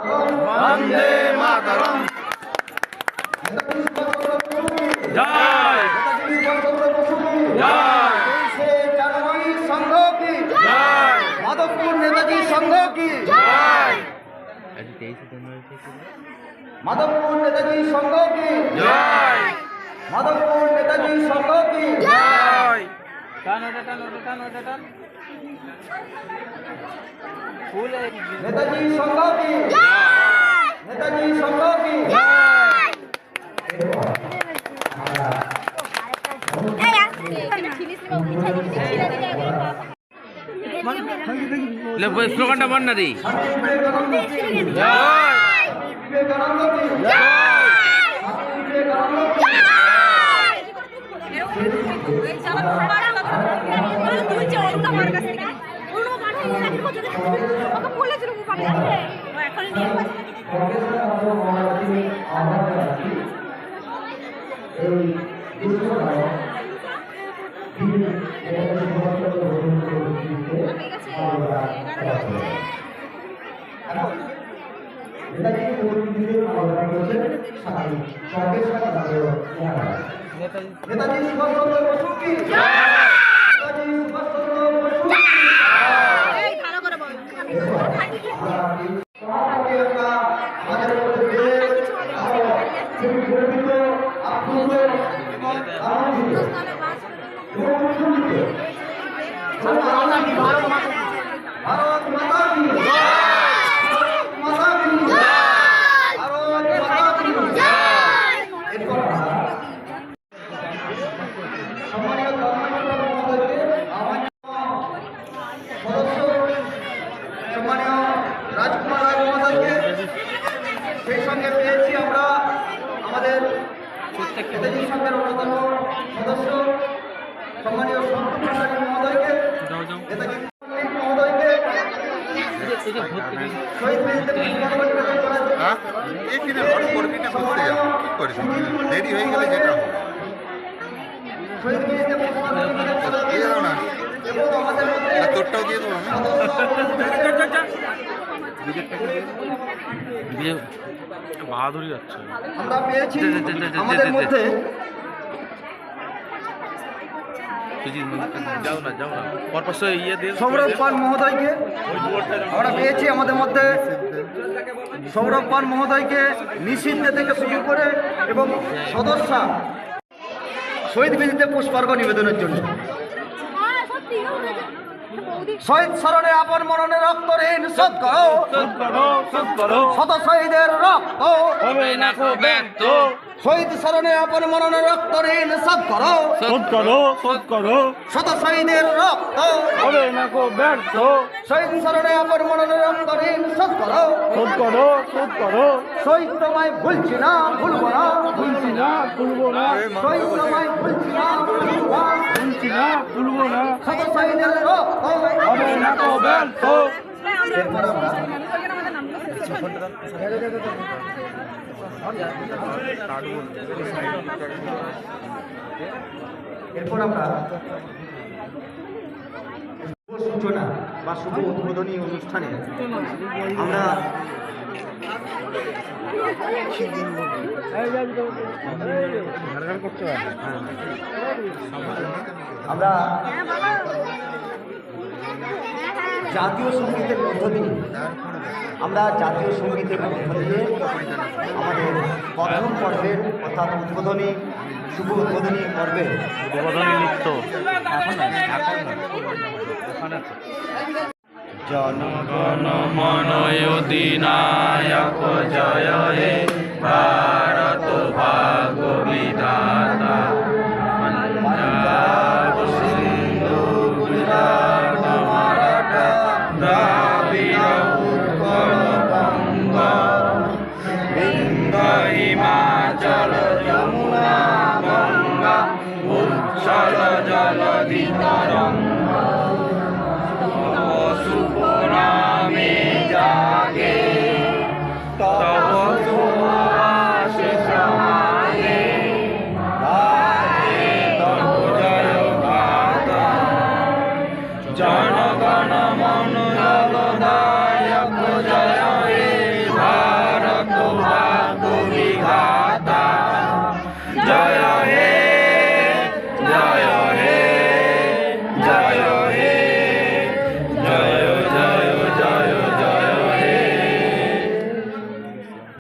বন্দে মাতরম। জয় জয় জানুয়ারি সংঘ কি জয়, মাধবপুর নেতাজি সংঘ কি জয় মাধবপুর নেতাজি সংঘ কি জয় মাধবপুর নেতাজি সংঘ কি জয়। নেতাজি সংঘ কি নেতাজি সংঘ কি স্লোগানটা বল না দি। বিবেকানন্দ কি জয় বিবেকানন্দ কি জয় বিবেকানন্দ কি নেতাজি সুভাষচন্দ্র বসু কি নেতাজি সুভাষচন্দ্র বসু কি আমাদের মধ্যে বেড়ে আরো গর্বিত আপ্লুত এবং আনন্দিত এবং উৎফুল্লিত। ভারত মাতা কি ভারত মাতা কি ভারত মাতা কি। এরপর সম্মানীয় কর্মকর্তা মহোদয়কে সদস্য সম্মানীয় রাজকুমার রায় মহোদয়কে, সেই সঙ্গে পেয়েছি আমরা আমাদের নেতাজি সংঘের অন্যতম সদস্য সম্মানীয় সন্তু ভান্ডারী মহোদয়কে, নেতাজি মহোদয়কে শহীদ বেদিতে পুষ্পার্ঘ্য নিবেদন করার জন্য দেরি হয়ে গেলে যেটা হবে শহীদ বেদিতে পুষ্পার্ঘ্য নিবেদন করার জন্য এবং আমাদের মধ্যে তোরটাও দিয়ে দেবো আমি। বাহাদুরি যাচ্ছে। আমরা পেয়েছি আমাদের মধ্যে যাও না পরপর ইয়ে দিয়ে সৌরভ পান মহোদয়কে আমরা পেয়েছি আমাদের মধ্যে সৌরভ পান মহোদয়কে নিষিদ্ধ থেকে শুরু করে এবং সদস্যা শহীদ বেদিতে পুষ্পার্ঘ্য নিবেদনের জন্য। শহীদ স্মরণে আপন মরণে রক্ত ঋণ শোধ করো, শত শহীদের রক্ত হবে না কো ব্যর্থ। শহীদ স্মরণে আপন মরণে রক্ত ঋণ শোধ করো, শত শহীদের রক্ত হবে না কো ব্যর্থ। শহীদ স্মরণে আপন মরণে রক্ত ঋণ শোধ করো। শহীদ তোমায় ভুলছি না ভুলবো না শহীদ তোমায় ভুলছি না ভুলবো না শত শহীদের রক্ত হবে না কো ব্যর্থ। এরপর আমরা শুভ সূচনা বা শুভ উদ্বোধনী অনুষ্ঠানে আমরা আমরা জাতীয় সঙ্গীতের মধ্য দিয়ে আমাদের প্রথম পর্বের অর্থাৎ উদ্বোধনী শুভ উদ্বোধনী পর্বে নৃত্য জনগণ মন অধিনায়ক জয় হে ভারত ভাগ্য বিধাতা।